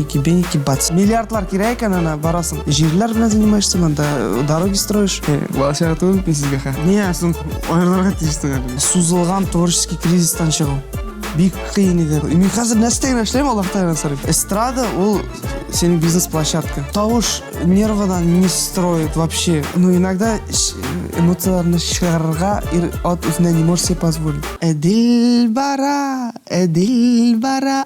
беники, бац. Миллиардлар керек екен, ана барасың. Жерлер bilan занимаешься, анда дороги строишь. Балашаға туып мен сізге ха. Не, соң Ойырларға тиісті ғалым. сузылған творческий кризистан шығу. Бик қиын еді. Мен қазір нәрсетен эшлеймін, Аллахтан сұрайм. Эстрада ол сенің бизнес-площадка. Тауыш нервадан не строит вообще. Но иногда эмоцияларны шығарға от өзіне не можешь себе позволить. Дилбара,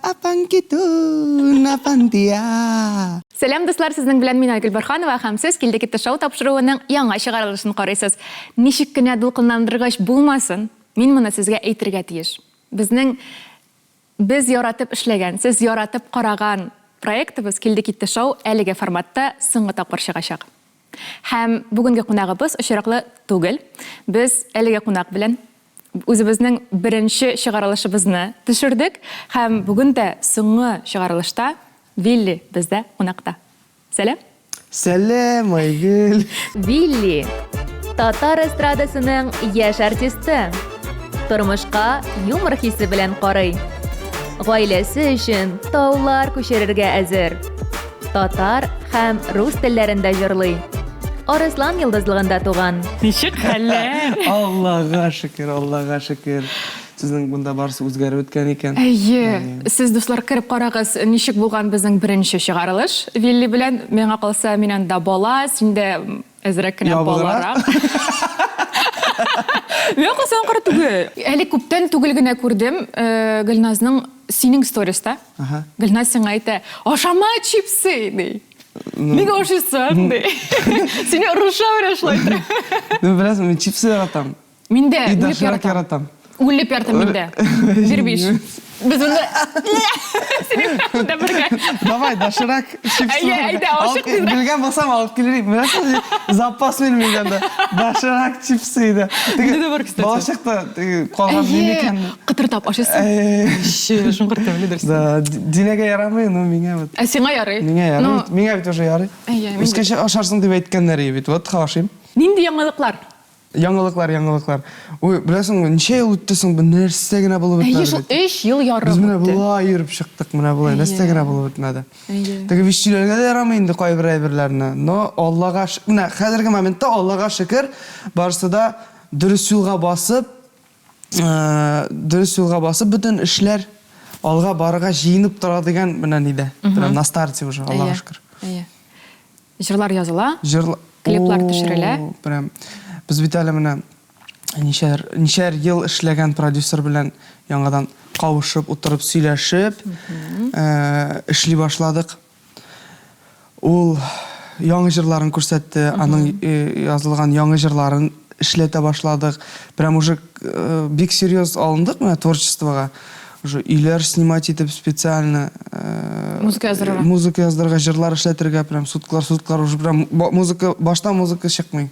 апанкитун, апантия. Сәлем дуслар, сезнең белән мин Айгөл Борханова һәм сез Килде китте шоу тапшыруының яңа чыгарылышын карыйсыз. Ничек кенә дулкынландыргыч булмасын, мин моны сезгә әйтергә тиеш. Без яратып эшләгән, сез яратып караган проектыбыз Килде китте шоу әлеге форматта соңгы тапкыр чыгачак. Һәм бүгенге кунагыбыз очраклы түгел. Без әлеге кунак белән үзебезнең беренче чыгарылышыбызны төшердек һәм бүген дә соңгы чыгарылышта Вилли бездә кунакта. Сәлем. Сәлем, Айгөл. Вилли, татар эстрадасының яшь артисты. Тормышка юмор хисе белән карый. Гаиләсе өчен таулар күчерергә әзер. Татар һәм рус телләрендә җырлый. Арыслан йолдызлыгында туган. Ничек хәлләр? Аллага шөкер. Сезнең бунда барысы үзгәреп үткән икән. Әйе, сез дуслар кирип карагыз, ничек булган безнең беренче чыгарылыш. Вилли белән миңа калса, мин анда бала, синдә әзрәк кенә баларак. Мен калсам кара түгел. Әле күптән түгел генә күрдем Гөлназның синең сториста. Гөлназ сиңа әйтә, "Ашама чипсы", ди. Нигә ашыйсың, ди. Сине руша белән Мен беләсең, мен чипсы яратам. Мин дә Үлеп яратам. Үлеп яратам мин дә. Бирбиш. Biz onu... Seni de bırgı. Давай, доширак чипсы. Әйе, ашық bizden. Білген болсам алып келерейim. Білесің, запас менің менден доширак чипсы еді. Ne de var kıstати? Болашақта қалған мемекен. Қытыртап ашысың. Шыңғыртым, не дұрсын? Да, денеге ярамай, но менге вот. Сеңа ярай? Менге ярай. Менге бит уже ярай. Өскеше ашарсың деп әйткәннәр бит. Вот қалашайым. Нинди яңалыклар? Яңалыклар. Ой, білесің, неше ел өттісің, бұл нәрсе генә болып өтмәді. Шул 3 ел ярым Біз менә өтті. бұлай йөріп шықтық, менә бұлай, нәрсе генә болып өтмәді. Теге вещиләргә дә ярамый инде кайбер әйберләрне. Но Аллага шөкер, менә хәзерге моментта Аллага шөкер, барысы да дөрес юлга басып, бүтән эшләр алга барырга җыенып тора дигән менә нидә. Прям на старте уже, Аллага шөкер. Җырлар языла, Клиплар төшерелә. Прям biz бит әле менә ничәр ел эшләгән продюсер белән яңадан кавышып, утырып сөйләшеп, эшли башладык. Ул яңа җырларын күрсәтте, аның язылган яңа җырларын эшләтә башладык. Прям уже бик серьез алындык менә творчествога. Уже үйләр снимать итеп специально музыка яздырырга, җырлар эшләтергә, прям суткалар уже прям музыка баштан музыка чыкмый.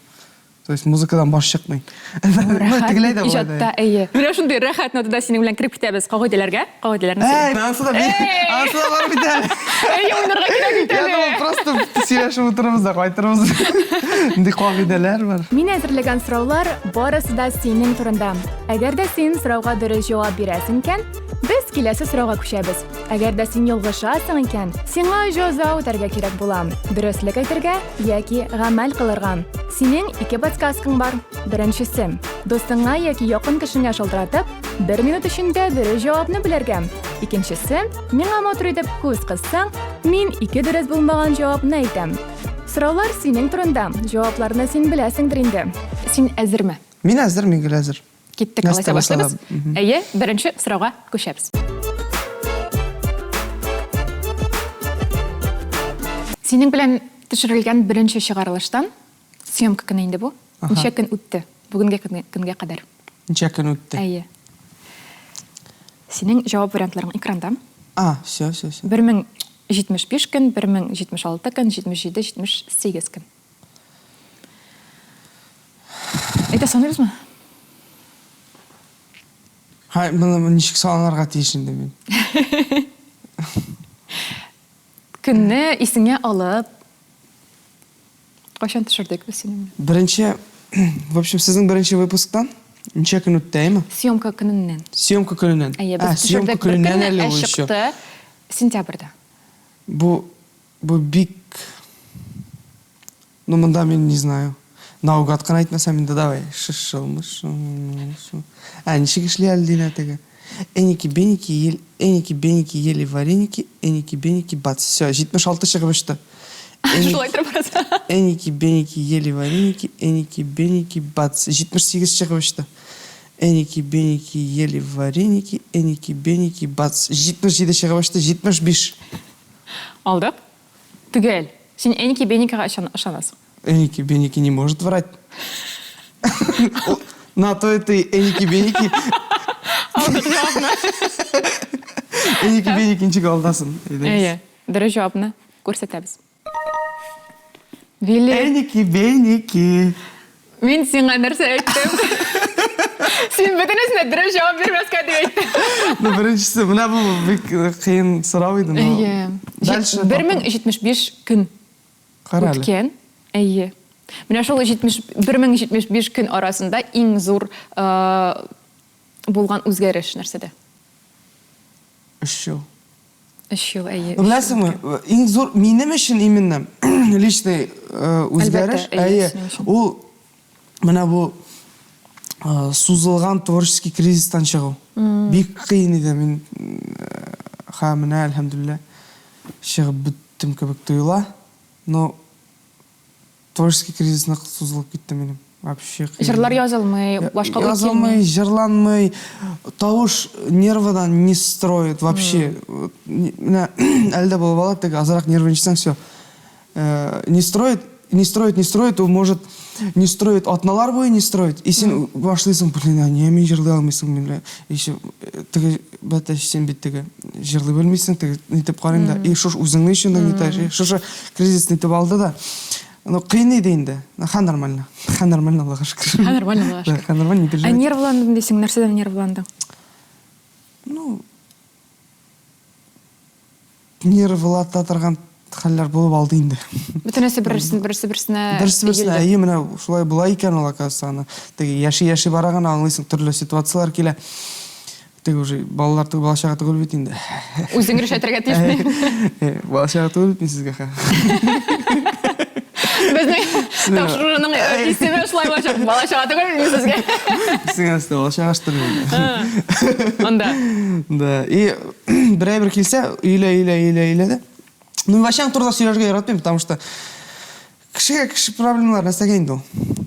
То есть музыкадан баш чыкмый. Тегеләй дә булды. Иҗатта, әйе. Менә шундый рәхәт нотада синең белән кирип китәбез кагыйдәләргә. Ансыда бар бит әле. Әйе, уйнарга кирәк бит әле. Я просто сөйләшеп утырабыз да кайтырбыз. Инде кагыйдәләр бар. Мин әзерләгән сораулар барысы да синең турында. Әгәр дә син сорауга дөрес җавап бирәсең икән, без киләсе сорауга күчәбез. Әгәр дә син ялгышасың икән, сиңа җәза үтәргә кирәк була. Дөреслеккә әйтергә яки гамәл кылырга. Синең ике подсказкаң бар. Беренчесе, достыңа яки якын кешеңә шалтыратып, 1 минут эчендә дөрес җавапны белергә. Икенчесе, миңа матур итеп күз кыссаң, мин 2 дөрес булмаган җавапны әйтәм. Сораулар синең турында. Җавапларны син беләсеңдер инде. Син әзерме? Мин әзер, мин әзер. Киттек, алайса башлабыз. Әйе, беренче сорауга күчәбез. Синең белән төшерелгән беренче чыгарылыштан съемка көне инде бу. Ничә көн үтте? Бүгенге көнгә кадәр. Ничә көн үтте? Әйе. Синең җавап вариантларың экранда. Все. 1075 көн, 1076 көн, 77, 78 көн. Әйтә саныйбызмы? Хай, моны ничек санарга тиеш инде мин. Көнне исеңә алып кайчан төшердек без синең? Беренче, в общем, сезнең беренче выпусктан ничә көн үттеме? Съемка көненнән. Съемка көненнән. Әйе, без съемка көненнән әле ул еще. Чыкты сентябрьдә. Бу бик... Ну, мында мен не знаю. Наугад қана айтмасам енді давай. Шышылмыш. Нешеге шлі әлі дейін әтігі. Эники-беники ели вареники, эники-беники бац. Все, 76 шығып үшті. Шулай тұрып бараса. Эники-беники ели вареники, эники-беники бац. 78 шығып үшті. Эники-беники ели вареники, эники-беники бац. 77 шығып үшті, 75. Алдық. Түгел. Сен эники-беникіға ашанасың. Эники-беники не может врать. На то это эники-беники. Алдық жауапны. Эники-беники нчик алдасын. Әйе. Дұрыс жауапны көрсетеміз. Вилли. Эники-беники. Мен сенға нәрсе айттым. Сен бүтінесіне дұрыс жауап бермеске деп айттым. Ну, біріншісі, мына бұл қиын сұрау еді. Әйе. Дальше. 1075 күн өткен. Әйе. Міне шол 1075 күн арасында ең зор болған өзгеріс нәрседе. 3 жыл. 3 жыл, әйе. Білесің ме, ең зор менің үшін именно личный өзгеріс. Әйе. Ол, мына бұл сузылған творческий кризистан шығу. Бик қиын еді. Мен мына, әлхамдулилля, шығып бүттім көбік тойыла. Но творческий кризисна сузылып кетті менің. Вообще қиын. Жырлар язылмай, башқа өтелмей. Язылмай, жырланмай, тауыш нервадан не строит вообще. Әлді болып алады, азырақ нервничсаң, все. Не строит, он может не строить, атналар бойы не строить. И сен башлайсың, не мен жырлай алмайсың, мен бәті сен беттігі жырлай бөлмейсің, нетіп қарайым да. И шош өзіңні үшін да нетайшы. Шоша кризис нетіп алды да. Ну, қиын еді енді. Ха нормально. Ха нормально, Аллаға шүкір. Ха нормально, Аллаға шүкір. Ха нормально, не переживай. А нервландым десің, нәрседен нервландың? Ну, нервлататырған халлар болып алды енді. Бүтінесі бірісіне... Бірісіне, әйе, мына шулай бұла екен ол ақасаны. Яши бараған аңлайсың түрлі ситуациялар келе. Уже балаларды балашағаты көлбет енді. Өзіңгір шайтырға тешпей? Балашағаты көлбет мен сізге қа. Біздің тақшырының естемі ұшылай балашағаты көлбет мен сізге. Сізге әсті балашағаштыр мен. Онда? Да, и бір келсе, үйлі. Ну, вообще тұрда сөйлерге яратпаймын, потому что кіші проблемалар нәрсеге енді ол.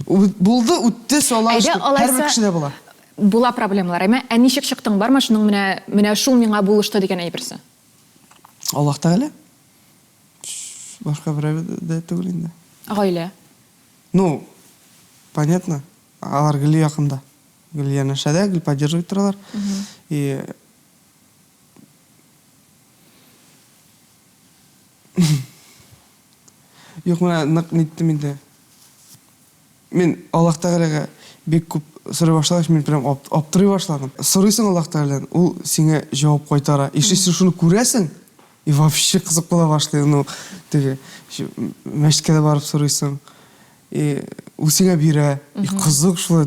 Болды, өтті, сола ашты, әрбір кішіде бола. Була проблемалар, әме, әнешек шықтың бар ма, шының міне шул меңа болышты деген әйбірсі? Аллахта әлі? Башқа бір әбеді түгіл енді. Ғайлы? Ну, понятно. Алар гүлі яқында. Гүлі янашада, гүл поддерживать тұралар. И... Yok, нақ неттім енді. Мен Аллахта қалаға бек көп сұрай башладым, мен прям аптырай башладым. Сұрайсың Аллахта қаладан, ол сеңе жауап қойтара. Еште сен шуны көресің, и вообще қызық бола башлайды. Ну, мәшкеде барып сұрайсың, и ол сеңе бері, и қызық шулай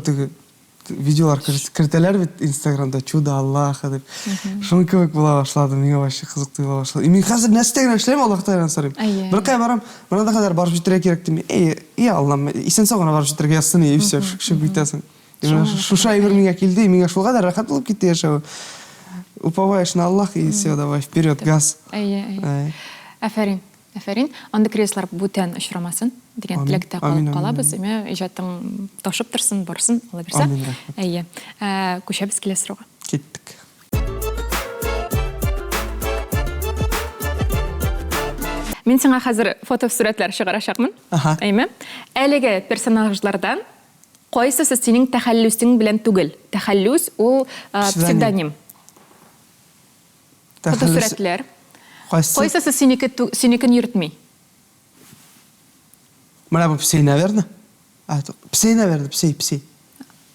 видеолар кіртелер бет инстаграмда, чудо Аллаха деп. Шуны көбік бола башлады, менге вообще қызықты бола башлады. И мен қазір нәрстеген әшлеймін Аллахта қаладан сұрайым. Бір қай барам, мынада қадар барып жетірге керек деймін. Аллам, исен соғына барып жетірге ясын, и все, шүк бүйтесің. Шуша егір менге келді, менге шул қадар рахат болып кетті ешеу. Уповаешь на Аллах, и все, давай, вперед, газ. Әфәрин. Анда креслар бүтән ұшырамасын деген тілекті қалабыз. Ижаттың ташып тұрсын, барсын, ала берсі. Әйе. Көшебіз келе сұрауға. Кеттік. Мен сіңа қазір фотосуреттер шығарашақмын. Әйме. Әлігі персонажлардан қойсысы сенің тәхәллүсің білен түгіл. Тәхәллүс ол псевдоним. Фотосуреттер. Қойсысы сенекін үйртмей. Мына бұл псей, наверное? Псей, наверное, псей.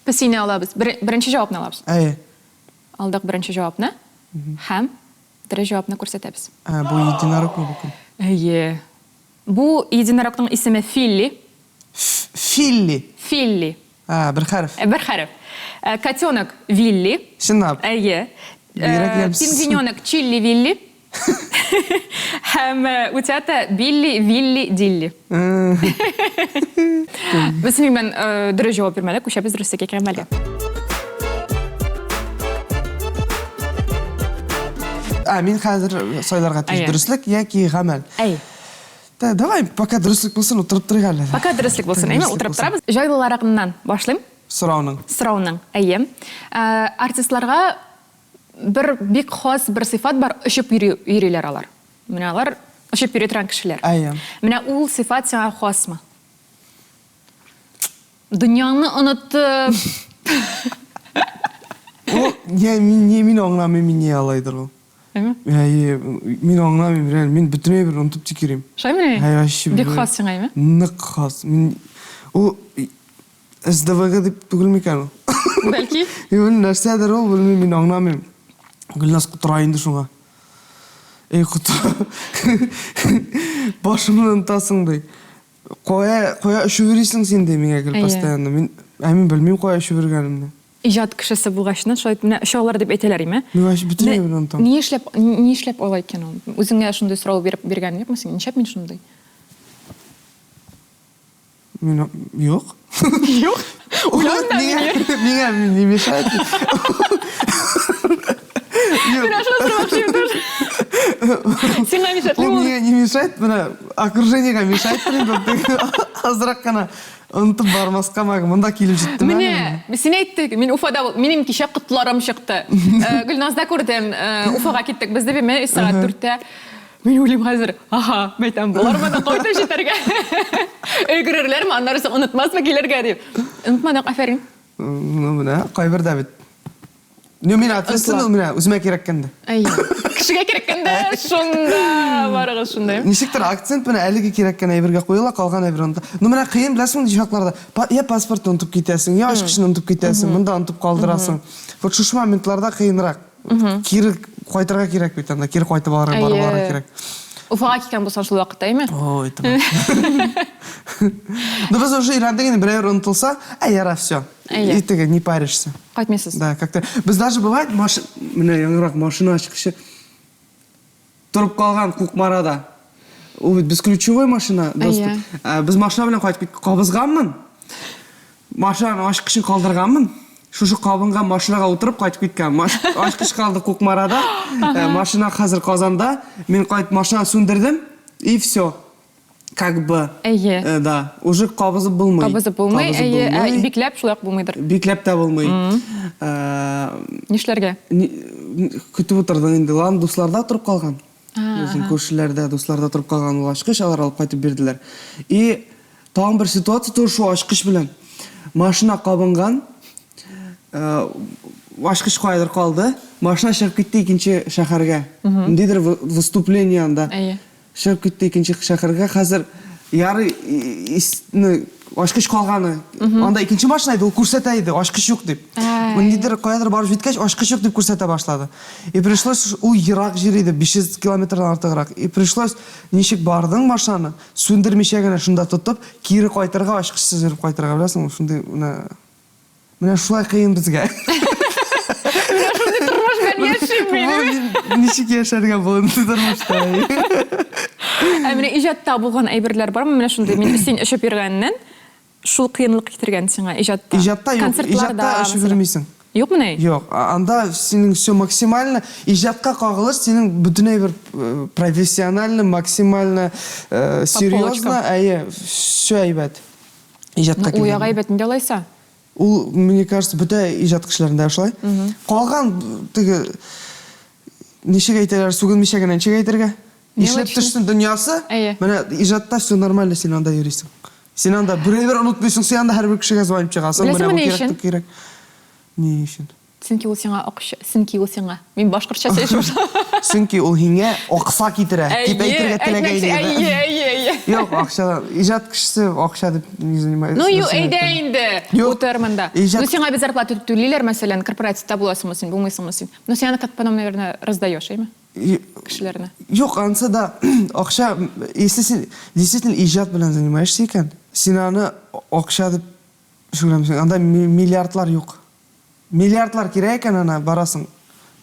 Псейні алабыз. Бірінші жауапны алабыз. Әйе. Алдық бірінші жауапны. Хәм, бірі жауапны көрсетеміз. Бұл единорог ма бүкін? Әйе. Бұл единорогтың исімі Филли. Филли. Бір харф. Бір харф. Котенок Вилли. Шынап. Әйе. Пингвиненок Чилли Вилли. Һәм үтәтә Билли, Вилли, Дилли. Без синең белән дөрес җавап бирмәдек, күчәбез дөреслеккә кергәнләргә. Мин хәзер сайларга тиеш дөреслеклек яки гамәл. Давай, пока дөреслеклек булсын, утырып торыйк әле. Пока дөреслеклек булсын, әйме, утырып торабыз. Җайлыларагыннан башлыйм. Сорауның. Әйе. Артистларга бер бик хас бер сыйфат бар, очып йөриләр алар. Менә алар очып йөри торган кешеләр. Әйе. Менә ул сыйфат сиңа хасмы? Дөньяны онытып. Мин аңламыйм, мин не алайдыр ул. Мин аңламыйм, мин бүтүнөй бир унутуп тикерим. Шаймыни? Бик хас сиңа, эме? Нык хас. Ул СДВГ дип түгел микән ул? Бәлки? Нәрсәдер ул, белмим, мин аңламыйм. Гөлназ кутыра инде шуңа. Кутыра. Башымны онтасың ди. Кая өшүп йөрисең син ди миңа гел постоянно. Мин белмим кая өшүп йөргәнемне. Иҗат кешесе булгачны, шулай менә ошалар дип әйтәләр, име? Мин вообще бүтүнөй бир онтам. Ни эшләп алай икән ул? Үзеңә шундый сорау биргән юкмы син? Ничек мин шундый? Мин юк. Юк. Миңа не мешает. Мин ашыгы сорап тоже. Сиңа мешает. Ул миңа не мешает, менә окружениега мешает. Азрак кына онтып бармаска мында килеп җиттем. Менә, син әйттек, мин Уфада, минем кичә котларым чыкты. Гөлназда күрдем, Уфага киттек. Без дә бе сәгать 4-тә. Мин уйлыйм хәзер, мәйтәм, булармы да кайта җитәргә. Өлгерерләрме, аннары онытмасмы килергә дип. Онытмадык, афәрин. Менә кайбер да бит. Мин ответственный, менә үземә кирәккәндә. Кешегә кирәккәндә, шунда барыгыз шундай. Ничектер акцент менә әлеге кирәккән әйбергә куела, калган әйбер онта. Менә кыен беләсең ди шатларда. Я паспортны онтып китәсең, я ачкычны онтып китәсең, монда онтып калдырасың. Вот шушы моментларда кыенрак. Кире кайтырга кирәк бит анда, кире кайтып барырга кирәк. Уфага киткән булсаң шул вакытта, әйме? Ой, тамам. Ну без уже ирандагы берәр онтылса, яра всё. И ты не паришься. Кайтмыйсыз. Да, как-то. Без даже бывает, менә яңгырак машина ачкычы турып калган Кукмарада. Ул бит без ключевой машина, доступ. Без машина белән кайтып кабызганмын. Машина ачкычын калдырганмын. Шушы кабынган машинага утырып кайтып киткән. Ачкыч калды Кукмарада. Машина хәзер Казанда. Мин кайтып машина сүндердем. И всё. Как бы. Да, уже кабызып булмый. Кабызып булмый, бикләп шулай булмыйдыр. Бикләп тә булмый. Нишләргә? Көтүп утырдың инде, лан дусларда турып калган. Үзем күршеләрдә, дусларда турып калган ул ачкыч, алар алып кайтып бирделәр. И тагын бер ситуация тоже шу ачкыч белән. Машина кабынган. Ачкыч кайдыр калды. Машина чыгып китте икенче шәһәргә. Ниндидер выступление анда. Чыгып китте икенче шәһәргә. Хәзер яры ачкыч калганы. Анда икенче машина иде, ул күрсәтә иде, ачкыч юк дип. Ниндидер кайдыр барып җиткәч, ачкыч юк дип күрсәтә башлады. И пришлось ул ерак җир иде, 500 километрдан артыграк. И пришлось ничек бардың машинаны, сүндермичә генә шунда тотып, кире кайтырга, ачкычсыз йөреп кайтырга, беләсеңме? Шундый менә шулай кыен безгә. Менә шундый тормыш белән яшим мин. Ничек яшәргә булды тормышта? Менә иҗатта булган әйберләр бармы? Менә шундый мин син эшеп йөргәннән шул кыенлык китергән сиңа иҗатта. Иҗатта юк, иҗатта эшеп йөрмисең. Юкмы ни? Юк, анда синең все максимально иҗатка кагылыш, синең бүтүнәй бер профессионально, максимально серьезно, все әйбәт. Иҗатка килгән. Уяга әйбәт инде алайса. Ул, мне кажется, бүтән иҗат кешеләрендә шулай. Калган теге ничек әйтәләр, сүгенмичә генә ничек әйтергә? Ишләп төшсен дөньясы. Менә иҗатта все нормально, син анда йөрисең. Син анда берәр онытмыйсың, син анда һәрбер кешегә звонып чыгасың, менә бу кирәк. Ни өчен? Синки ул сиңа акча, синки ул сиңа. Мин башкортча сөйләшәм. Синки ул һиңа акса китерә, дип әйтергә теләгән иде. Юк, акча, иҗат кешесе акча дип не занимается. Ну, әйдә инде. Утырмында. Ну, сиңа бер зарплата түлиләр, мәсәлән, корпоративта буласыңмы син, булмыйсыңмы син? Ну, син аны потом, наверное, раздаешь, әйме? Кешеләрне. Юк, ансы да акча, если син действительно иҗат белән занимаешься икән, син аны акча дип шөгыльләнмәсәң, анда миллиардлар юк. Миллиардлар кирәк икән, ана барасың.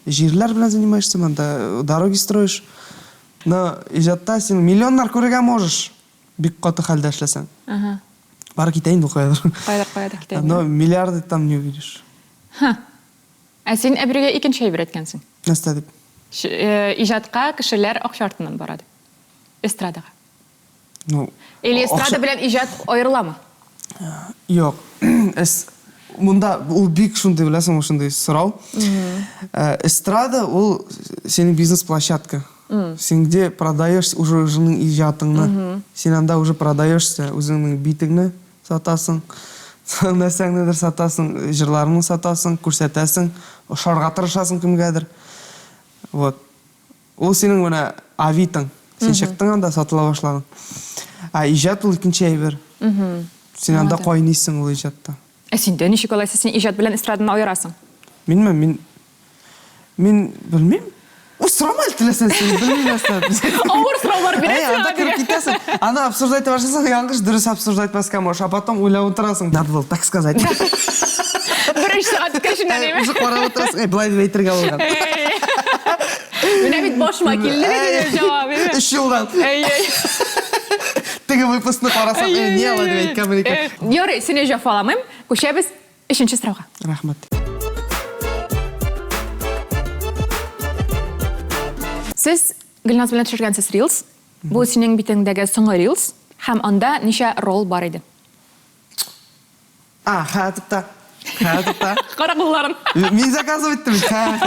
Җирләр белән занимаешься, анда дороги строишь, Но ижатта сен миллионнар көргән можешь. Бик каты хәлдә эшләсәң. Ага. Бары китәйин ул кайдыр. Кайда китә. Но миллиарды там не увидишь. Ха. Ә син әбергә икенче әйбер әйткәнсең. Нәрсә дип? Иҗатка кешеләр акча артыннан барады. Эстрадага. Ну, Или эстрада белән иҗат аерыламы? Юк. Мында ул бик шундый беләсең, шундый сорау. Эстрада ул синең бизнес-площадка. Син где продаешь уже үзеңнең иҗатыңны. Син анда уже продаешься, үзеңнең битеңне сатасың. Нәрсәңнедер сатасың, җырларыңны сатасың, күрсәтәсең, ошарга тырышасың кемгәдер. Вот. Ул синең менә авитың. Син чыктың анда сатыла башладың. А иҗат ул икенче әйбер. Син анда кайныйсың ул иҗатта. Ә син дә ничек алайса син иҗат белән эстраданы аерасың? Мин белмим. Усрамал теләсәң син белмәсәң. Авыр сораулар бирәсең. Анда кирәк китәсең. Аны обсуждать башласаң, яңгыш дөрес обсуждать маска можешь, а потом уйлап утырасың. Надо было так сказать. Беренче сәгать үткәченә диме? Уже карап утырасың. Былай дип әйтергә булган. Менә бит башыма килде дип җавап бирә. 3 елдан. Теге выпускны карасаң, не ала дип әйткән микән. Ярый, сине җафаламыйм. Күчәбез 3нче сорауга. Рәхмәт. Сез Гөлназ белән төшергәнсез Reels. Бу синең битеңдәге соңгы Reels һәм анда ничә роль бар иде? Хәтта. Каракулларын. Мин заказывать иттем.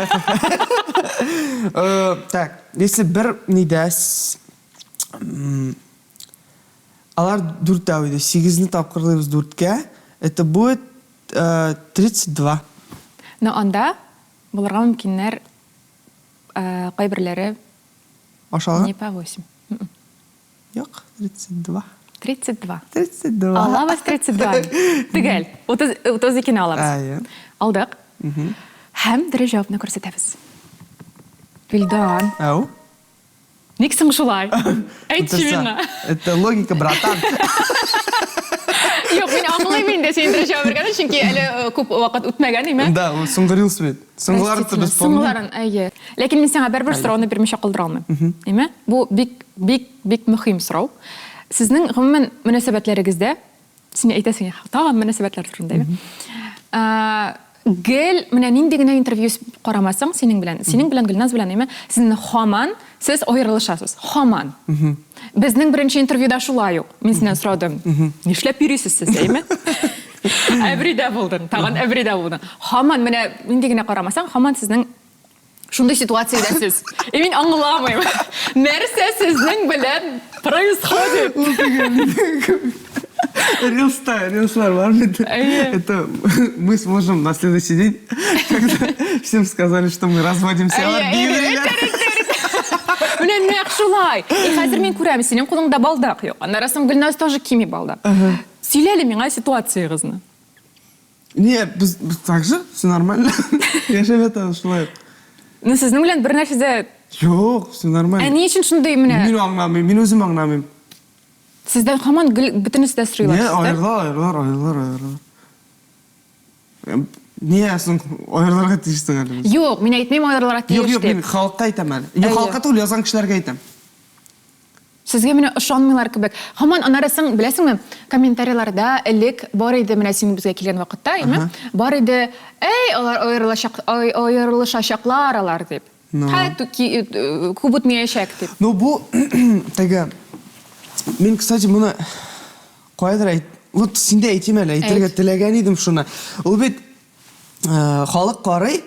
Так, если бер нидәс алар 4 иде, 8-не тапкырлыйбыз 4-кә, это будет 32. Но анда булырга мөмкиннәр кайберләре Ашалган? не по 8. Юк, 32. 32. 32. Алабыз 32. Төгәл. 32-не алабыз. Алдык. Һәм дөрес җавапны күрсәтәбез. Билдан. Ау. Ник соң шулай? Әйтче миңа. Это логика, братан. Юк, мин аңлыйм инде син дөрес җавап биргәнен, чөнки әле күп вакыт үтмәгән, име? Да, ул соңгырылс бит. Соңгылар турында Соңгыларын, әйе. Ләкин мин сиңа бер сорауны бирмичә калдыра алмыйм. Име? Бу бик мөһим сорау. Сезнең гомумән мөнәсәбәтләрегездә, син әйтәсең, тагын мөнәсәбәтләр турында, име? Гел, менә нинди генә интервью карамасаң синең белән Гөлназ белән, име? Син һаман сез аерылышасыз. Һаман. Безнең беренче интервьюда шулай ук. Мин синнән сорадым. Нишләп йөрисез сез, әйме? Әбридә булдың, тагын әбридә булдың. Һаман менә нинди генә карамасаң, һаман сезнең шундый ситуациядә сез. Мин аңламыйм. Нәрсә сезнең белән происходит? Рилслар бар бит. Это мы сможем на следующий день, когда всем сказали, что мы разводимся. Менә нәкъ шулай. Хәзер мин күрәм, синең кулыңда балдак юк. Аннарысын Гөлназ тоже кими балдак. Сөйләле миңа ситуациягызны. Не, так же, все нормально. Я же это шулай. Ну, сезнең белән бер нәрсәдә... Юк, все нормально. Ни өчен шундый менә? Мин аңламыйм, мин үзем аңламыйм. Сездән һаман бөтенесе дә сыйлар. Не, айырлар. Не, соң айырларга тиештең әле. Юк, мин әйтмим айырларга тиеш. Юк, мин халыкка әйтәм әле. Юк, халыкка түгел, язган кешеләргә әйтәм. Сезгә менә ышанмыйлар кебек. Һаман анарысын, беләсеңме, комментарийларда элек бар иде менә син безгә килгән вакытта, име? Бар иде, алар аерылышачаклар алар дип. Күп үтмәячәк дип. Ну, бу теге мин, кстати, моны кайдыр әйт. Вот синдә әйтим әле, әйтергә теләгән идем шуны. Ул бит халык карый,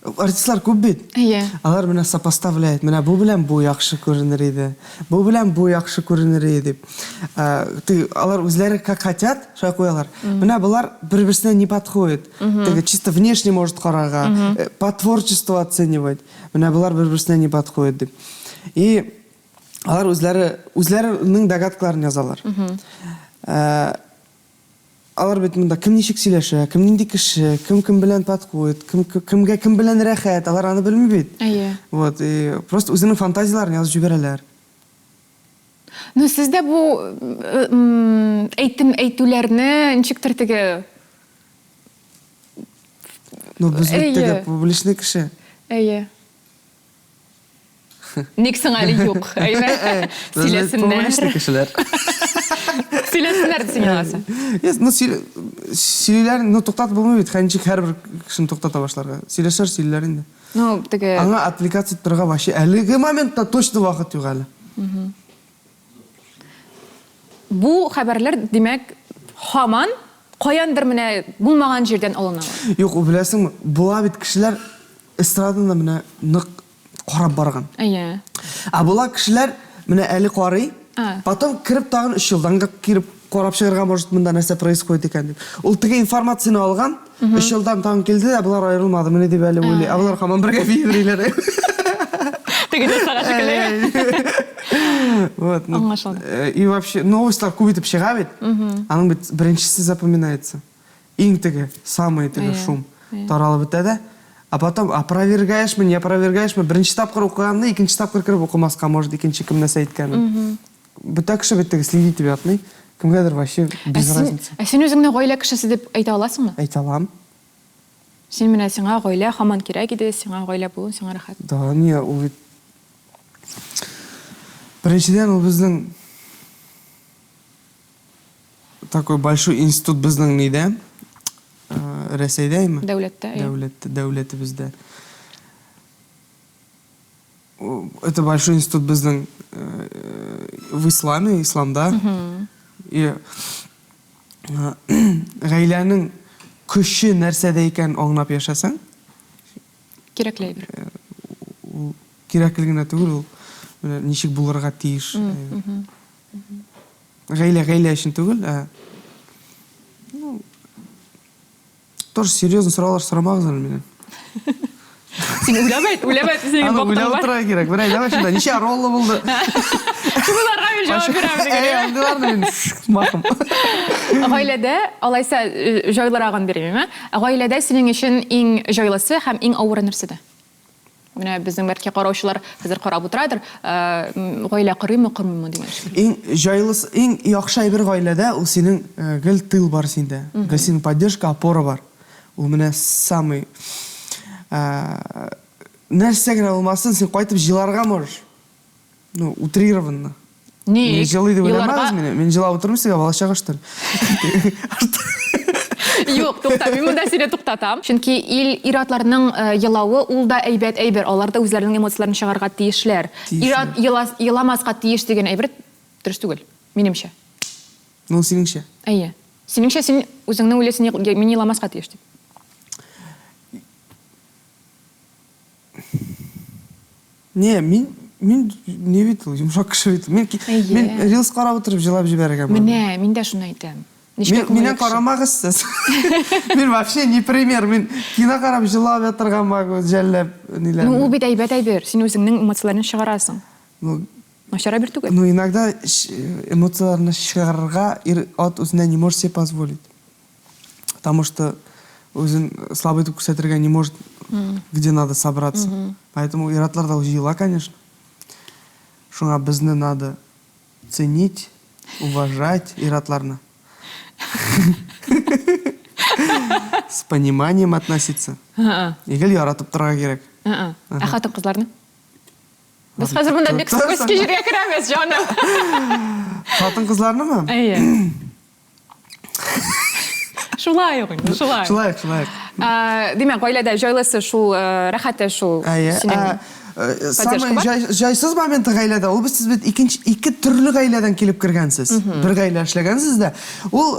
артистлар күп бит. Алар менә сопоставляет. Менә бу белән бу яхшы күренер иде. Бу белән бу яхшы күренер иде дип. Алар үзләре как хотят, шулай куялар. Менә булар бер-берсенә не подходит. Теге чисто внешне может карага, по творчеству оценивать. Менә булар бер-берсенә не подходит дип. И алар үзләренең догадкаларын язалар. Алар бит монда кем ничек сөйләшә, кем нинди кеше, кем белән подходит, кем белән рәхәт, алар аны белми бит. Вот, и просто үзенең фантазияларын язып җибәрәләр. Ну, сездә бу әйтүләрне ничектер теге... Ну, без бит теге публичный кеше. Никсің әлі жоқ. Публичный кешелер. Сөйлесіңдер десең аласы. Ну, сөйлелер, ну, тоқтатып болмай бейді. Хәнчик әрбір кішін тоқтата башларға. Сөйлешер, сөйлелер енді. Ну, теге... Аңа отвлекаться тұрға вообще әлігі моментта точно вақыт жоқ әлі. Бұл хабарлар, демек, хаман, қояндыр міне болмаған жерден олына бар. Жоқ, білесің, бұла бет кішілер эстрадында міне нық қорап барған. Ие. А бұла кішілер міне әлі қорай, потом кіріп тағын 3 жылдан кіріп қорап шығырға, может, мұнда нәрсе происходит екен деп. Ол тіге информацияны алған, 3 жылдан тағын келді, а бұлар айырылмады, міне деп әлі ойлай. А бұлар қаман бірге бейбірейлер. Теге де саға шекілі. Вот. Аңашылды. И вообще, новостьлар көбейтіп шыға бет, аның бет біріншісі запоминается. Ең тіге, самый тіге шум таралы бітеді. А потом опровергаешь ма, не опровергаешь ма, бірінші тапқыр оқығанды, екінші тапқыр кіріп оқымасқа, может, екінші кім нәрсе айтканын. Бұта кіші беттігі следить бетный, кімгедір вообще без разницы. А сен өзіңні ғойла кішісі деп айта аласың ма? Айта алам. Сен мені сеңа ғойла хаман керек еді, сеңа ғойла болуын, сеңа рахат. Да, не, ол бет... Біріншіден, ол біздің такой большой институт біздің нейде, Ресейде ме? Дәулетті. Дәулеті бізде. Это большой институт біздің в исламе, исламда. И ғайляның күші нәрседе екен оңнап яшасаң. Кереклей бір. Кереклігіне түгіл, ол нешік бұларға тиіш. Ғайля үшін түгіл. Тоже серьезно сұрамағыз әлі менен. Сен ойлабайт, сенің боқтың бар. Ойлап отыра керек, бір айда башында, неше роллы болды. Шұғыларға мен жауап беремін деген. Андыларды мен мақым. Ғайлада, алайса жойлар аған беремін. Ғайлада сенің үшін ең жойлысы һәм ең ауыр нәрседе. Міне біздің бәрке қараушылар қазір қарап отырадыр, ғайла құрымы, құрмымы демеш. Ең жойлысы, ең яқшай бір ғайлада, ол сенің гіл тыл бар сенде. Гіл сенің поддержка, опора бар. Ол міне самый... Нәрсегіне олмасын, сен қайтып жыларға можешь. Ну, утрированно. Не, жылайды өлемағыз мене. Мен жылап отырмын сіға балашаға штыр. Yok, тоқта, мен мұнда сені тоқтатам. Чөнки ил иратларының елауы, ул да әйбәт әйбер. Алар да үзләренең эмоцияларын чыгарга тиешләр. Ират еламаска тиеш деген әйбер дөрес түгел, минемчә. Ну, синеңчә. Әйе. Синеңчә син үзеңне уйласың, мин еламаска тиеш дип. Не, мен не бит ул, йомшак кеше бит. Мен рилс карап отырып җылап җибәргән. Менә, мин дә шуны әйтәм. Менә карамагыз сез. Мен вообще не пример, мен кино карап җылап ятырган магы җәлләп ниләр. Ну, ул бит әйбәт әйбер. Син үзеңнең эмоцияларын чыгарасың. Ну, начара бир түгел. Ну, иногда эмоцияларны чыгарырга от үзенә не может себе позволить. Потому что өзін слабый итеп күрсәтергә не может, где надо собраться. Поэтому иратлар да җыела, конечно. Шуңа безне надо ценить, уважать иратларны. С пониманием относиться. Егел яратып торга кирәк. Ә хатын кызларны? Без хәзер монда бик көскә җиргә керәбез, җаным. Хатын кызларнымы? Әйе. Шулай угын, шулай. Шулай. Демәк, гаиләдә җайлысы шул, рәхәте шул. Әйе. Самый жайсыз моменты гаиләдә, ул сез бит ике төрле гаиләдән килеп кергәнсез. Бер гаилә эшләгәнсез дә. Ул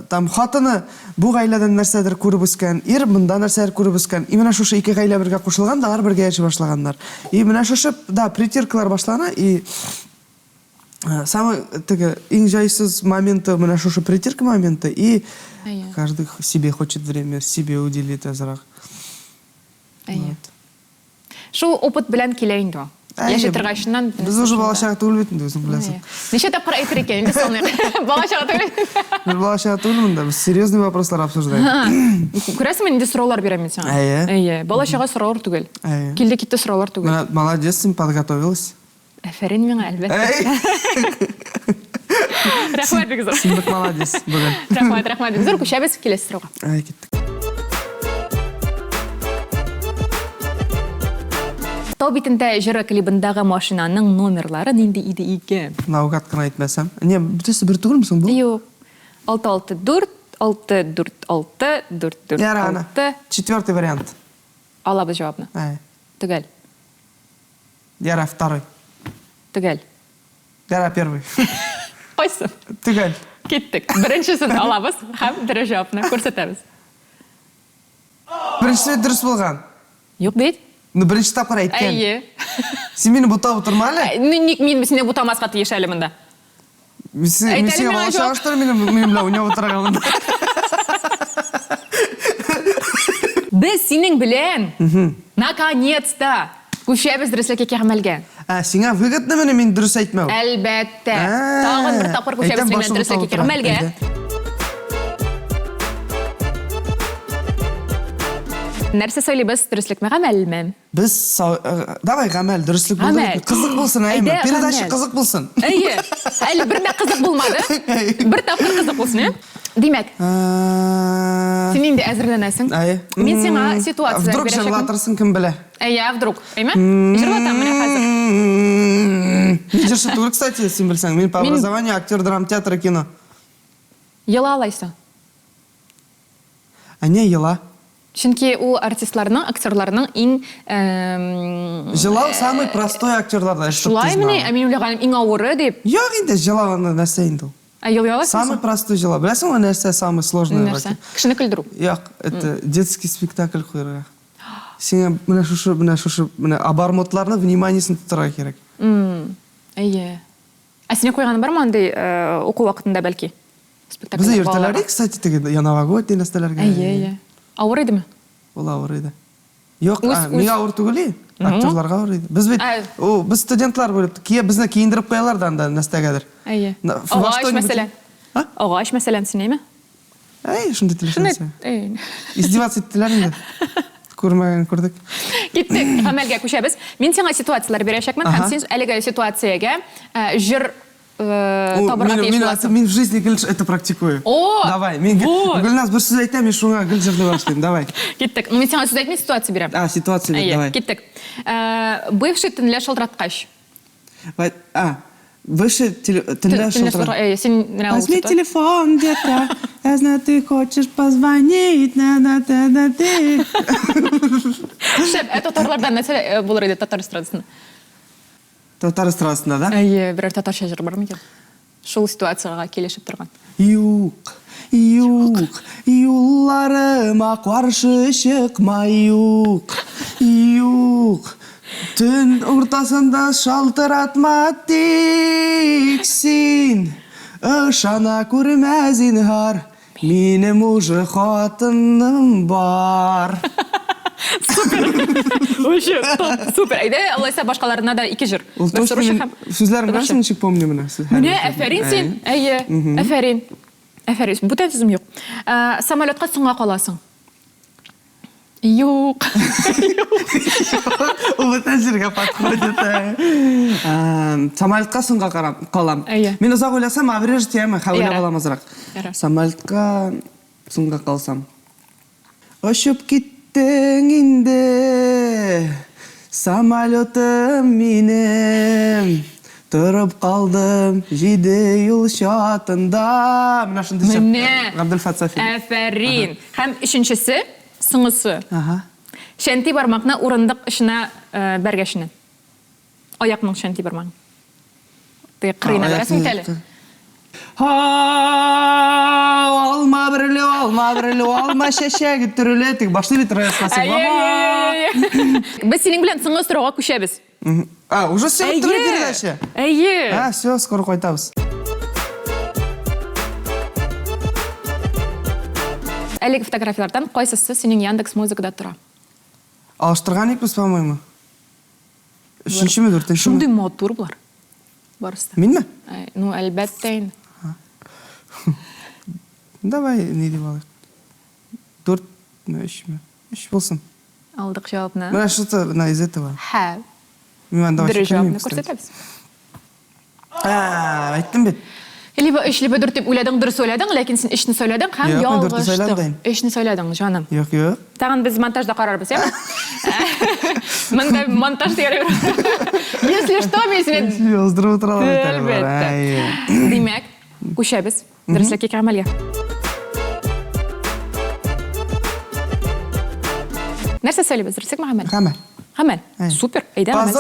там хатыны бу гаиләдән нәрсәдер күреп үскән, ир монда нәрсәдер күреп үскән. И менә шушы ике гаилә бергә кушылган, дагы бергә яши башлаганнар. И менә шушы да притиркалар башлана и самый теге иң жайсыз моменты менә шушы притирка моменты и каждый себе хочет время, себе уделить азрак. Әйе. Шул опыт белән килә инде. Яши торгачыннан. Без уже балачак түгел бит инде, үзең беләсең. Ничә тапкыр әйтер икән инде соны. Балачак түгел. Без балачак түгел инде, без серьезный вопрослар обсуждаем. Күрәсеңме инде сораулар бирәм мин сиңа? Әйе. Балачага сораулар түгел. Килде китте сораулар түгел. Молодец, син подготовилась. Афәрин миңа әлбәттә. Рәхмәт бик зур. Син бик молодец бүген. Рәхмәт бик зур. Күчәбез киләсе сорауга. Киттек. Тау битендә жыры клибындагы машинаның номерлары нинди иде икән? Наугат кына әйтмәсәм. Не, бүтәсе бер түгелме соң бу? Юк. 664 646 Яра, ана. 446. Четвертый вариант. Алабыз җавапны. Төгәл. Яра, второй. Төгәл. Яра, первый. Кайсы? Төгәл. Киттек. Беренчесен алабыз һәм дөрес җавапны күрсәтәбез. Беренчесе дөрес булган. Юк бит. Ну, беренче тапкыр әйткән. Әйе. Син мине бутап утырма әле. Ник мин сине бутамаска тиеш әле монда? Мин сиңа миңа бала жок. чагыштыр минем белән уйнап утырганымда. Без синең белән наконец-то күчәбез дөреслеккә кәгамәлгә. Сиңа выгодны менә мин дөрес әйтмәү. Әлбәттә. Тагын бер тапкыр күчәбез синең белән дөреслеккә кәгамәлгә. Нәрсә сөйлибез дөреслекме гамәлме? Без давай гамәл дөреслек булды. Гамәл. Кызык булсын, әйме. Әйдә, Передача гамәл. кызык булсын. Әйе. Әле бер дә кызык булмады. Бер тапкыр кызык булсын, ә? Димәк, син инде әзерләнәсең. Әйе. Мин сиңа ситуация Вдруг бирәчәкмен. җырлатырсың, кем белә. Әйе, вдруг. Әйме? Җырлатам менә хәзер. Мин җырчы түгел, кстати, син белсәң. Мин по образованию актер драма театра кино. Йыла алайсың. Не йыла. Чөнки ул артистларның, актерларның иң Жылау самый простой актерларда. шулай менә, мин уйлаганым иң авыры дип. Юк инде җылаган нәрсә инде ул. Йылый аласың? Самый простой җыла. Беләсең ул нәрсә самый сложный? Нәрсә? Кешене көлдерү. Юк, это детский спектакль куярга. Сиңа менә шушы обормотларны вниманиесен тотарга кирәк. Әйе. Сине куйганы бармы андый уку вакытында бәлки? Спектакль. Без йөртәләр, кстати, теге новогодний нәрсәләргә. Әйе. Авыр идеме? Ул авыр иде. Юк, миңа авыр түгел, актерларга авыр иде. Без бит, без студентлар булып, безне киендереп куялар да анда нәрсәгәдер. Әйе. Агач мәсәлән. Агач мәсәлән синеме? Шундай телефон. Әйе. Издеваться иттеләр инде. Күрмәгән күрдек. Киттек, гамәлгә күчәбез. Мин сиңа ситуациялар бирәчәкмен һәм син әлеге ситуациягә җыр табырга тиеш буласың. Мин в жизни гел это практикую. Давай, мин Гөлназ бер сүз әйтәм, мин шуңа гел җырлый башлыйм. Давай. Киттек. Мин сиңа сүз әйтмим, ситуация бирәм. Ситуация бир, давай. Киттек. Бывший төнлә шылтыраткач. Выше төнлә шылтыраткач. Син менә ул. Возьми телефон где-то. Я знаю, ты хочешь позвонить. На-на-на-на-ты. Шәп, татарлардан нәрсә булыр иде татар эстрадасында? Татар эстрадасында, да? Әйе, берәр татарча җыр бармы икән? Шул ситуациягә килешеп торган. Юк, юлларыма каршы чыкма, юк. Төн уртасында шалтыратма тик син. Ышана күрмә зинһар, минем уже хатыным бар. Вообще, супер. Әйдә, алайса башкаларына да ике җыр. Сүзләрен беләсең, ничек помню менә. Менә әфәрин син. Әйе, әфәрин. Әфәрин. Бүтән сүзем юк. Самолетка соңга каласың. Юк. Ул бүтән җиргә подходит. Самолетка соңга калам. Мин озак уйласам, абреж тема, хәвлә балам азрак. Самолетка соңга калсам. Очып киттең инде, самолетым минем. Тұрып қалдым, жиде юл шатында. Менә. Габделфат. Әфәрин. Һәм өченчесе, соңгысы. Шәнти бармакны урындык ишенә бәргәшенә. Аякның шәнти бармагы. Тик кырына берәсең тәле. Алма бірлі, алма шәшәге түрілі. Тик башты бітірі әсқасы. Біз сенің білән соңғы сұрауға күшәбіз. Уже все түрі передача? Әйе. Все, скоро қойтабыз. Әлеге фотографиялардан қайсысы сенің Яндекс Музыкада тұра? Алыштырған екпіз, по-моему. Үшінші ме, дөртінші ме? Шундай матур бұлар. Барысы. Мен ме? Ну, әлбәттә инде. Давай, не деп алайық. 4 ме, 3 ме? 3 болсын. Алдық жауапны. Мына что-то из этого. Ха. Дөрі жауапны көрсетеміз. Айттым бет. Либо 3, либо 4 деп ойладың, дұрыс ойладың, ләкин сен 3-ні сөйләдің, һәм ялгыштың. 3-ні сөйләдің, жаным. Yok. Тағын біз монтажда қарарбыз, Мында монтаж дегенде. Если что, мен сізбен Оздырып отыра аламын. Әлбәттә. Демәк, күшәбез. Дөреслеккә гамәлгә. Нәрсә сөйләбез? Дөреслекме гамәл? Гамәл. Гамәл. Супер. Әйдә гамәл.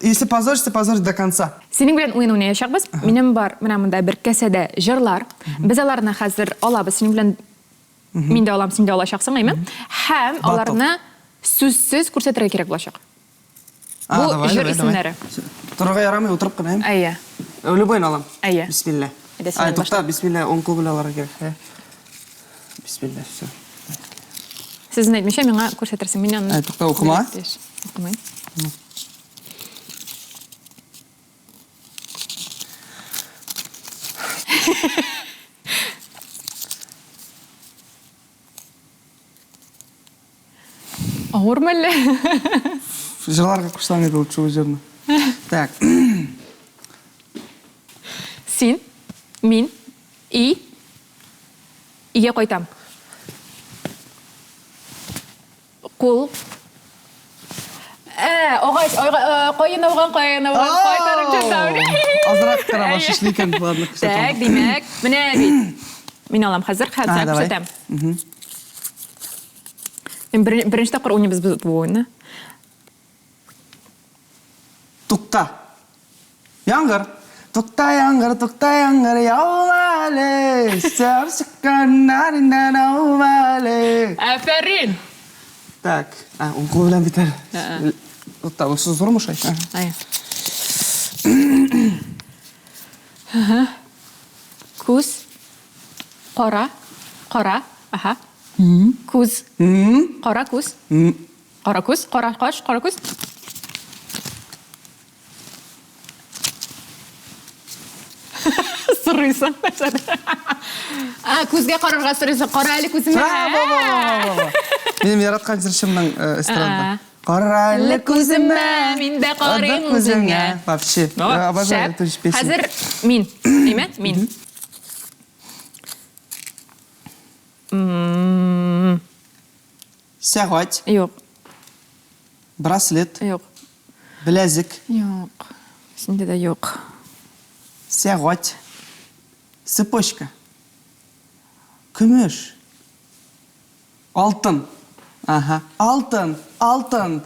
Если позоришься, позорь до конца. Синең белән уен уйнаячакбыз. Минем бар менә монда бер кәсәдә җырлар. Без аларны хәзер алабыз. Синең белән мин дә алам, син дә алачаксың, әйме? Һәм аларны сүзсез күрсәтергә кирәк булачак. Бу җыр исемнәре. Торырга ярамый, утырып кына. Әйе. Любойны алам. Әйе. Бисмилла. Әйдә, син Тукта, бисмилла, он кул белән аларга кирәк. Бисмилла, все. Сез әйтмичә миңа күрсәтерсең. Мин аны. Тукта, укыма. Укымай. Ауырмы әллә? Жырларга кушсаң иде лучше җырны. Так. Син, мин, иге кайтам. Кул. Огай, кайынауган кайтарып җитәм. Азрак кара башлый икән, ладно. Так, димәк, менә бит. Мин алам хәзер, хәзер күрсәтәм. Беренче тапкыр уйныйбыз бу уйны. Тукта. Яңгыр. Тукта яңгыр, яулале. Сәр чыккан нариндан аувале. Афәрин. Так, он кул белән битәр. Тукта, бу зурмы шай? Ай. Күз. Кара. Аха. Күз. Кара күз. Кара күз, кара каш, кара күз. Сырыйсың. Күзгә карарга сырыйсың. Кара әле күземә. Минем яраткан җырчымның эстрадада. Кара әле күземә, мин дә карыйм үзеңә. Вообще. Обожаю эту песню. Хәзер мин, әйме? Мин. Сәгать, Юк, браслет, юк. беләзек, Юк. Синде дә юк. сәгать, цепочка, көмеш, алтын. Ага, алтын. Алтын.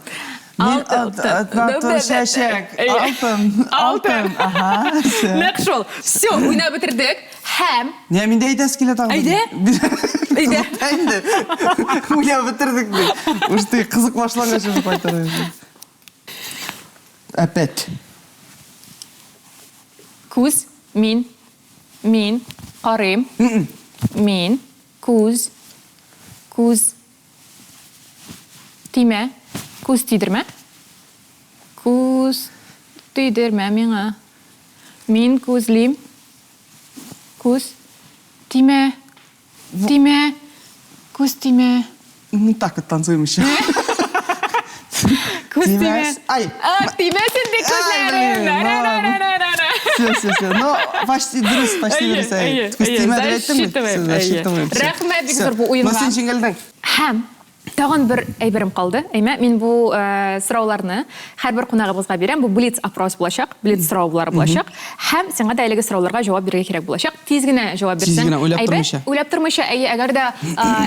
Шәшәк, алтын. Ага. Нәк шул. Все, уйнап бетердек. Һәм Не, миндә әйтәс килә тагын. Әйдә. Әйдә. Әйдә. Уйнап бетердек бит. Уж ты кызык башлагач уже кайтарам. Опять. Күз, мин, карыйм. Мин, күз, тимә, күз тидермә. Күз тидермә миңа. Мин күзлим. Күз тимә. Күз тимә. Так вот танцуем еще. Күз тимә. Ай. Тимә синде күзләрем. Все. Ну, почти дұрыс. Күз тимә деп әйттім бит. Рәхмәт бик зур бу уенга. Насыл жеңелдің. Һәм тагын бер әйберем калды. Әйме, мин бу сорауларны һәрбер кунагыбызга бирәм. Бу блиц опрос булачак, блиц сораулары булачак. Һәм сиңа да әлеге сорауларга җавап бирергә кирәк булачак. Тиз генә җавап бирсәң. Тиз генә, уйлап тормыйча. Әгәр дә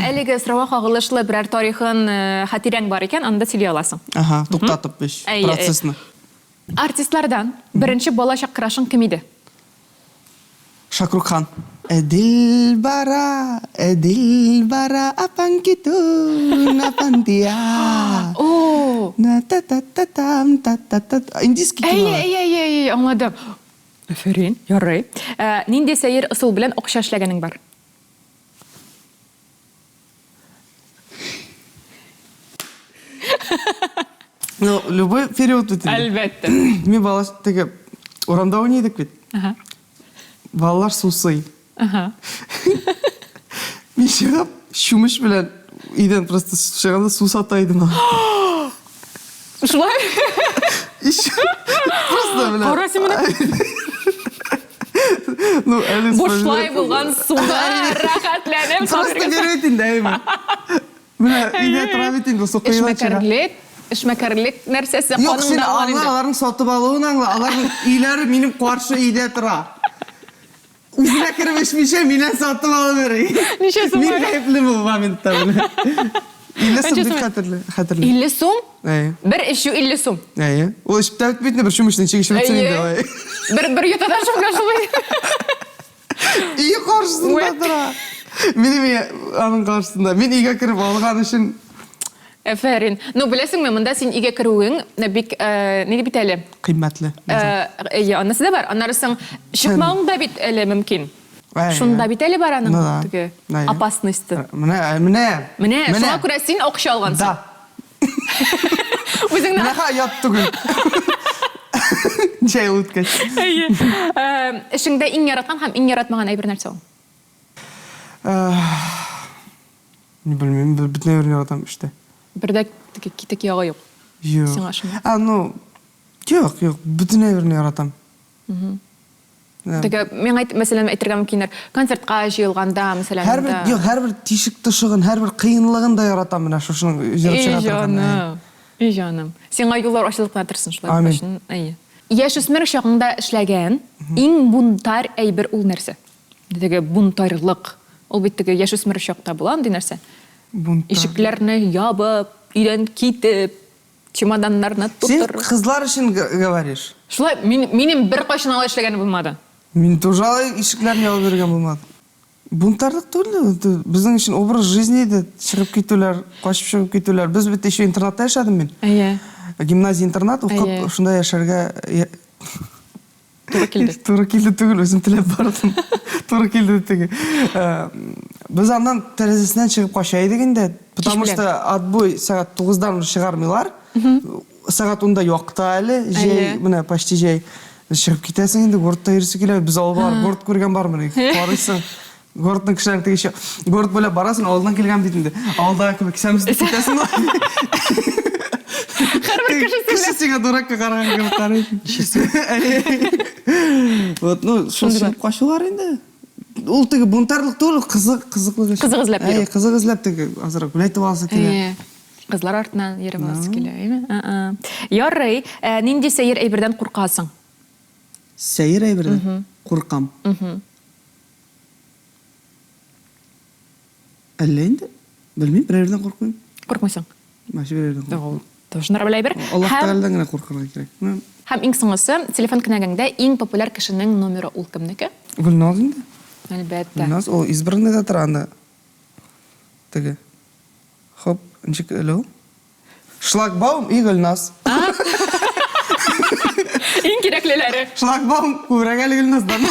әлеге сорауга кагылышлы берәр тарихын хатирәң бар икән, анда сөйли аласың. Ага, туктатып биш процессны. Артистлардан беренче балачак крашың кем иде? Шакрухан. Эдил бара, апан китун, апан тия. О! На-та-та-та-там, та-та-та. Индийский кино. Эй, аңладым. Афәрин, ярый. Нинди сәер ысул белән акча эшләгәнең бар? Ну, любой период бит. Әлбәттә. Мен балаш теге урамда уйнадык бит. Ага. Балалар сусый. Ага. Мен чыгып, шумыш белән идән просто чыганда су сатайдым. Шулай? Просто белән. Карасы менә. Ну, әле Бушлай булган суга рәхәтләнеп Просто görüyordun değil mi? Böyle yine travmatin de sokuyorlar. Эшмәкәрлек эшмәкәрлек нәрсәсе Yok sen каныңда бар аңла, инде. аларның сатып алуын аңла. Аларның үйләре минем каршы өйдә тора. Үзенә кереп эчмичә, миннән сатып алып бери. Ничә сум Мин бар? гаепле бу моментта. 50 сум Ничә дип сум? хәтерле. 50 сум? Әйе. Бер эшу 50 сум. Әйе. Ул эчтә битне бер чумышны чигешеп Әйе. инде. Бер ютадан шуңга шулай. Үй каршысында тора. Минем аның каршысында. Мин өйгә кереп алган өчен Афәрин. Ну, беләсеңме, монда син игә керүең, бик, ни дип әйтәле? кыйммәтле. Анысы да бар. Аннарысын чыкмауың да бит әле мөмкин. Әйе. Шунда бит әле бар аның Ну да. теге Әйе. опасности. Менә. Менә, шуңа күрә син акча алгансың. Да. Үзеңне Менә ят түгел. Чәй үткәч. Әйе. Эшеңдә иң яраткан һәм иң яратмаган әйбер нәрсә ул? Не белмим, бөтен әйберне яратам эштә. Бердә китек ягы юк. Юк. Сиңа шуны. Ну, юк, бөтен әйберне яратам. Теге мен мәсәлән әйтергә мөмкиннәр. Концертка җыелганда, мәсәлән, Һәрбер тишек тышыгын, һәрбер кыенлыгын да яратам менә шушының җырып чыга торган. Эй җаным. Сиңа юллар ачылып кына торсын шулай. Амин. Әйе. Яшүсмер чагыңда эшләгән иң бунтар әйбер ул нәрсә? Теге бунтарлык. Ул бит теге яшүсмер чакта була андый нәрсә. Ишекләрне ябып, өйдән китеп, чемоданнарны Сен тутырып. кызлар өчен говоришь. Шулай минем бер кайчан алай эшләгәне булмады. Мин тоже ишекләрне ябып бергән булмады. Бунтарлык түгел, безнең өчен образ жизни иде. Чыгып китүләр, качып чыгып китүләр. Без бит еще интернатта яшәдем мин. Әйе. Гимназия интернат Әйе. укып, шунда яшәргә Туры килде. Туры килде түгел, үзем теләп бардым. Туры килде теге. Без аннан тәрәзәсеннән чыгып кача идек инде, потому что отбой сәгать 9-дан чыгармыйлар. Сәгать 10-да якта әле, җәй, менә почти җәй. Чыгып китәсең инде, городта йөрсе килә, без алып бар, город күргән бармы? Карыйсың. Городның кешеләрен тегеше, город буйлап барасың, алдан килгән бит инде. Алдагы кебек сәмсез дип китәсең. Һәрбер кеше Сиңа дуракка караган кебек карыйсың. Вот, ну, шундый качулар инде. Ул теге бунтарлык түгел, кызыклык өчен. Кызык эзләп йөрү. Кызык эзләп теге, азрак бүләйтеп аласы килә. Әйе. Кызлар артынан йөреп аласы килә, әйеме? Ярый, нинди сәер әйбердән куркасың? Сәер әйбердән куркам. Әллә инде? Белмим, берәрдән куркмыйм. Куркмыйсың? Мәшә берәрдән куркам. Тоже нормаль әйбер. Аллаһ Тәгаләдән генә куркырга кирәк. Һәм иң соңгысы, телефон кенәгәңдә иң популяр кешенең номеры ул кемнеке? Гөлназ инде. Әлбәттә. Гөлназ, ул избранныйда тора анда. Теге. Хоп, ничек әле ул? Шлагбаум и Гөлназ. Иң кирәклеләре. Шлагбаум күрәк әле Гөлназдан.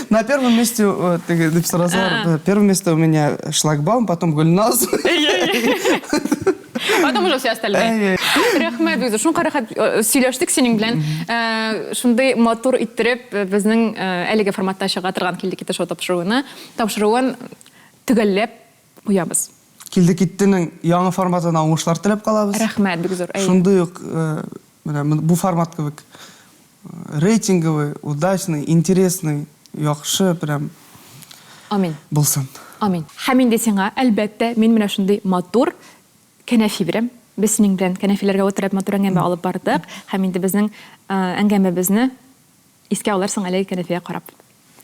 На первом месте, ты сразу, на первом месте у меня шлагбаум, потом Гульназ. Потом уже все остальные. Рәхмәт, үзі. Шуңқа рәхәт сөйләштік сенің білән. Шундай мотор иттереп, безнең әлеге форматта шыға тұрған келді кеті шоу тапшыруын түгәлләп қоябыз. Келді кеттінің яңы форматына оңышлар тілеп қалабыз. Рәхмәт, бик зур. Шундай ук бу формат кебек рейтинговый, удачный, интересный, яхшы прям. Амин. Булсын. Амин. Һәм инде сиңа әлбәттә мин менә шундый мотор кәнәфи бирәм. Без синең белән кәнәфиләргә утырып мотор әңгәмә алып бардык. Һәм инде безнең әңгәмәбезне искә алырсың әле кәнәфигә карап.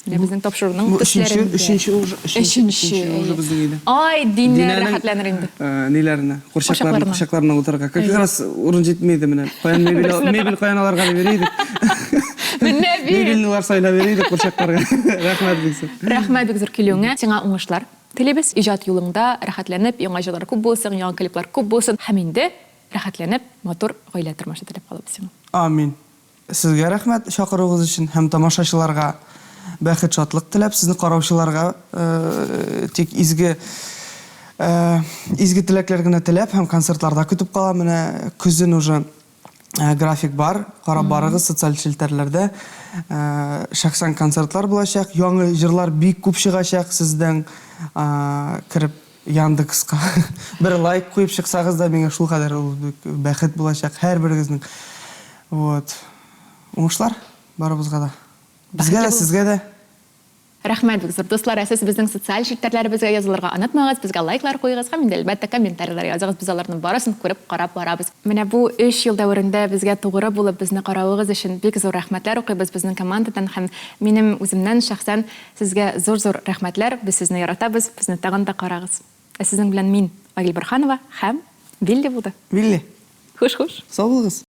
Безнең тапшыруның төсләрен. Өченче. Ай, динне рәхәтләнер инде. Ниләрне? Курчакларына утырырга. Как раз урын җитмәде менә. Каян мебель каян аларга бирәйдек. Мебельнелар сайлап бирәйдек курчакларга. Рәхмәт бик зур. Рәхмәт бик зур килүеңә. Сиңа уңышлар телибез. Иҗат юлыңда рәхәтләнеп, яңа җырлар күп булсын, яңа клиплар күп булсын. Һәм инде рәхәтләнеп, мотор гаилә тормышы теләп калабыз сиңа. Амин. Сезгә рәхмәт чакыруыгыз өчен һәм тамашачыларга бәхет, шатлык теләп, сезне караучыларга тик изге теләкләр генә теләп һәм концертларда көтеп калам. Менә көзен уже график бар. Карап барыгыз социаль челтәрләрдә. Шәхсән концертлар булачак, яңа җырлар бик күп чыгачак сездән. Кирип Яндекска бер лайк куеп чыксагыз да миңа шул кадәр бәхет булачак һәрберегезнең. Вот. Уңышлар барыбызга да. Безгә дә, сезгә дә. Рәхмәт бик зур. Дуслар, сез безнең социаль челтәрләребезгә язылырга онытмагыз, безгә лайклар куйгыз һәм инде әлбәттә комментарийлар языгыз. Без аларның барысын күреп, карап барабыз. Менә бу 3 ел дәврендә безгә тугры булып безне каравыгыз өчен бик зур рәхмәтләр укыйбыз безнең командадан һәм минем үземнән шәхсән сезгә зур рәхмәтләр. Без сезне яратабыз, безне тагын да карагыз. Сезнең белән мин, Агил Борханова һәм Билли булды. Билли, Хуш-хуш. сау булыгыз.